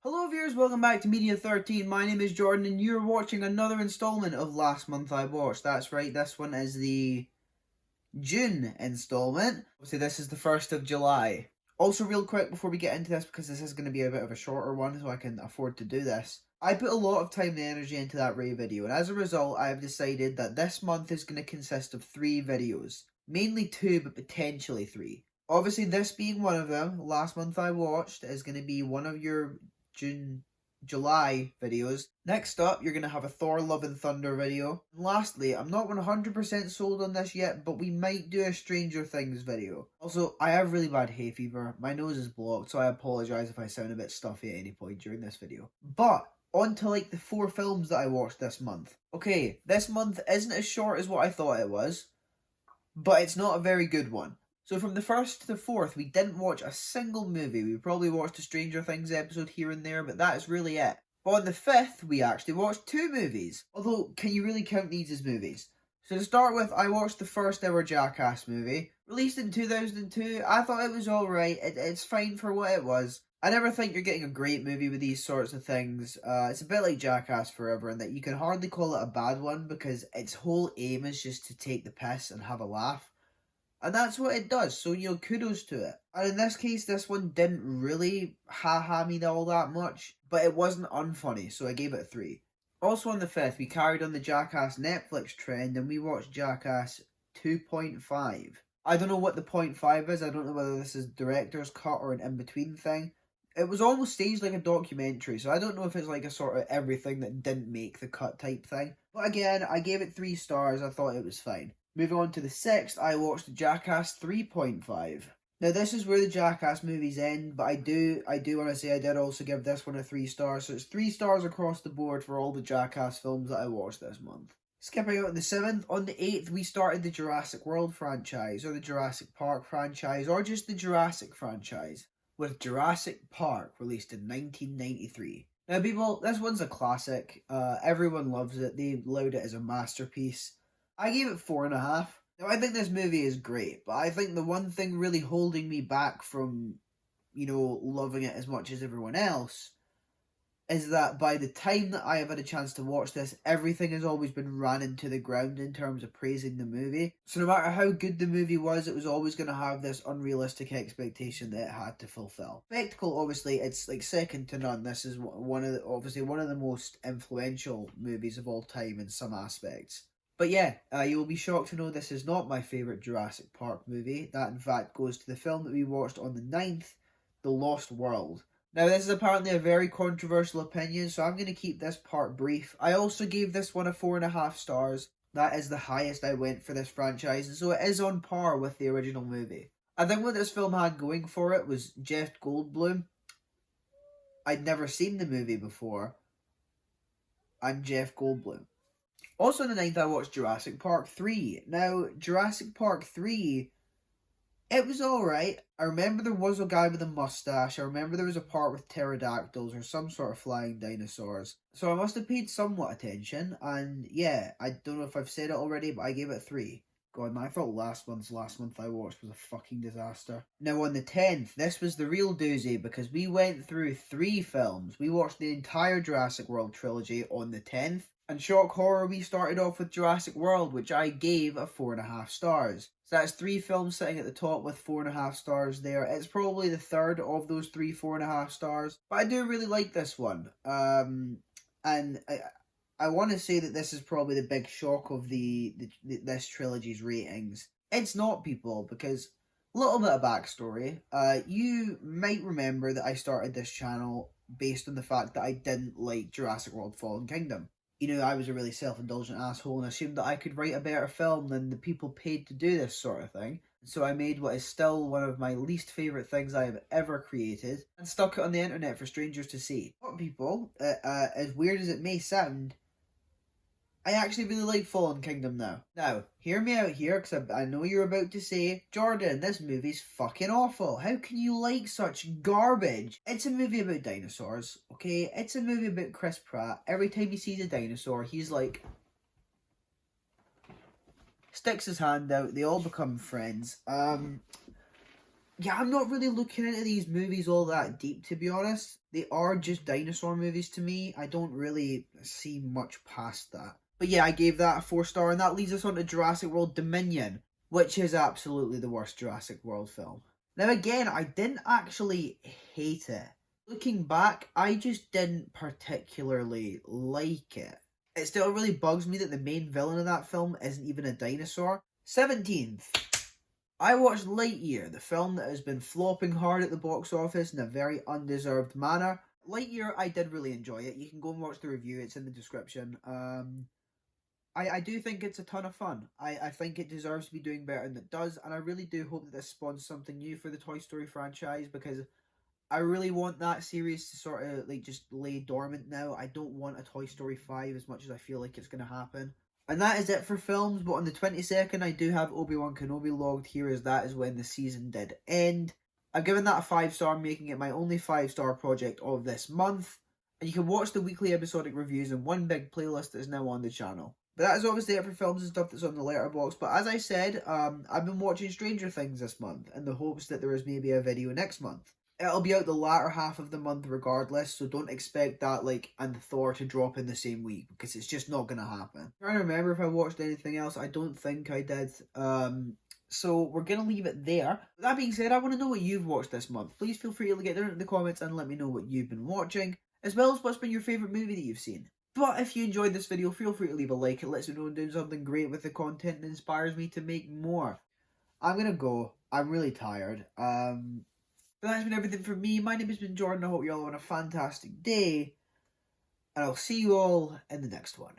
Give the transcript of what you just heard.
Hello viewers, welcome back to Media 13. My name is Jordan and you're watching another installment of Last Month I Watched. That's right, this one is the June installment. Obviously this is the 1st of July. Also real quick before we get into this, because this is going to be a bit of a shorter one so I can afford to do this. I put a lot of time and energy into that Ray video, and as a result I have decided that this month is going to consist of 3 videos. Mainly 2, but potentially 3. Obviously this being one of them, Last Month I Watched, is going to be one of your July videos. Next up, you're going to have a Thor Love and Thunder video. And lastly, I'm not 100% sold on this yet, but we might do a Stranger Things video. Also, I have really bad hay fever. My nose is blocked, so I apologise if I sound a bit stuffy at any point during this video. But on to like the 4 films that I watched this month. Okay, this month isn't as short as what I thought it was, but it's not a very good one. So from the 1st to the 4th, we didn't watch a single movie. We probably watched a Stranger Things episode here and there, but that is really it. But on the 5th, we actually watched 2 movies. Although, can you really count these as movies? So to start with, I watched the first ever Jackass movie. Released in 2002, I thought it was alright. It's fine for what it was. I never think you're getting a great movie with these sorts of things. It's a bit like Jackass Forever in that you can hardly call it a bad one because its whole aim is just to take the piss and have a laugh. And that's what it does, so kudos to it. And in this case, this one didn't really ha-ha me all that much, but it wasn't unfunny, so I gave it a 3. Also on the 5th, we carried on the Jackass Netflix trend and we watched Jackass 2.5. I don't know what the 0.5 is, I don't know whether this is director's cut or an in-between thing. It was almost staged like a documentary, so I don't know if it's like a sort of everything that didn't make the cut type thing. But again, I gave it 3 stars, I thought it was fine. Moving on to the 6th, I watched Jackass 3.5. Now this is where the Jackass movies end, but I do want to say I did also give this one a 3 stars, so it's 3 stars across the board for all the Jackass films that I watched this month. Skipping out on the 7th, on the 8th we started the Jurassic World franchise, or the Jurassic Park franchise, or just the Jurassic franchise, with Jurassic Park released in 1993. Now people, this one's a classic, everyone loves it, they laud it as a masterpiece. I gave it 4.5. Now, I think this movie is great, but I think the one thing really holding me back from, loving it as much as everyone else is that by the time that I have had a chance to watch this, everything has always been ran into the ground in terms of praising the movie. So no matter how good the movie was, it was always going to have this unrealistic expectation that it had to fulfill. Spectacle, obviously, it's like second to none. This is one of the most influential movies of all time in some aspects. But yeah, you will be shocked to know this is not my favourite Jurassic Park movie. That in fact goes to the film that we watched on the 9th, The Lost World. Now this is apparently a very controversial opinion, so I'm going to keep this part brief. I also gave this one a 4.5 stars. That is the highest I went for this franchise, and so it is on par with the original movie. I think what this film had going for it was Jeff Goldblum. I'd never seen the movie before, and Jeff Goldblum. Also on the 9th, I watched Jurassic Park 3. Now, Jurassic Park 3, it was alright. I remember there was a guy with a mustache. I remember there was a part with pterodactyls or some sort of flying dinosaurs. So I must have paid somewhat attention. And yeah, I don't know if I've said it already, but I gave it 3. God, man, I thought last month I watched was a fucking disaster. Now on the 10th, this was the real doozy because we went through 3 films. We watched the entire Jurassic World trilogy on the 10th. And shock horror, we started off with Jurassic World, which I gave a 4.5 stars. So that's 3 films sitting at the top with 4.5 stars there. It's probably the 3rd of those 3 4.5 stars. But I do really like this one. And I want to say that this is probably the big shock of this trilogy's ratings. It's not, people, because a little bit of backstory. You might remember that I started this channel based on the fact that I didn't like Jurassic World Fallen Kingdom. I was a really self-indulgent asshole and assumed that I could write a better film than the people paid to do this sort of thing. So I made what is still one of my least favourite things I have ever created and stuck it on the internet for strangers to see. But people, as weird as it may sound, I actually really like Fallen Kingdom now. Now, hear me out here, because I know you're about to say, Jordan, this movie's fucking awful. How can you like such garbage? It's a movie about dinosaurs, okay? It's a movie about Chris Pratt. Every time he sees a dinosaur, he's like... sticks his hand out, they all become friends. yeah, I'm not really looking into these movies all that deep, to be honest. They are just dinosaur movies to me. I don't really see much past that. But yeah, I gave that a 4 star, and that leads us on to Jurassic World Dominion, which is absolutely the worst Jurassic World film. Now again, I didn't actually hate it. Looking back, I just didn't particularly like it. It still really bugs me that the main villain of that film isn't even a dinosaur. 17th. I watched Lightyear, the film that has been flopping hard at the box office in a very undeserved manner. Lightyear, I did really enjoy it. You can go and watch the review, it's in the description. I do think it's a ton of fun. I think it deserves to be doing better than it does, and I really do hope that this spawns something new for the Toy Story franchise, because I really want that series to sort of like just lay dormant now. I don't want a Toy Story 5 as much as I feel like it's going to happen. And that is it for films, but on the 22nd, I do have Obi-Wan Kenobi logged here, as that is when the season did end. I've given that a 5 star, making it my only 5 star project of this month. And you can watch the weekly episodic reviews in one big playlist that is now on the channel. But that is obviously it for films and stuff that's on the letterboxd. But as I said, I've been watching Stranger Things this month in the hopes that there is maybe a video next month. It'll be out the latter half of the month regardless, so don't expect that, like, and Thor to drop in the same week, because it's just not going to happen. I'm trying to remember if I watched anything else. I don't think I did. So we're going to leave it there. With that being said, I want to know what you've watched this month. Please feel free to get down in the comments and let me know what you've been watching, as well as what's been your favourite movie that you've seen. But if you enjoyed this video, feel free to leave a like. It lets me know I'm doing something great with the content and inspires me to make more. I'm going to go. I'm really tired. But that's been everything from me. My name has been Jordan. I hope you all have a fantastic day. And I'll see you all in the next one.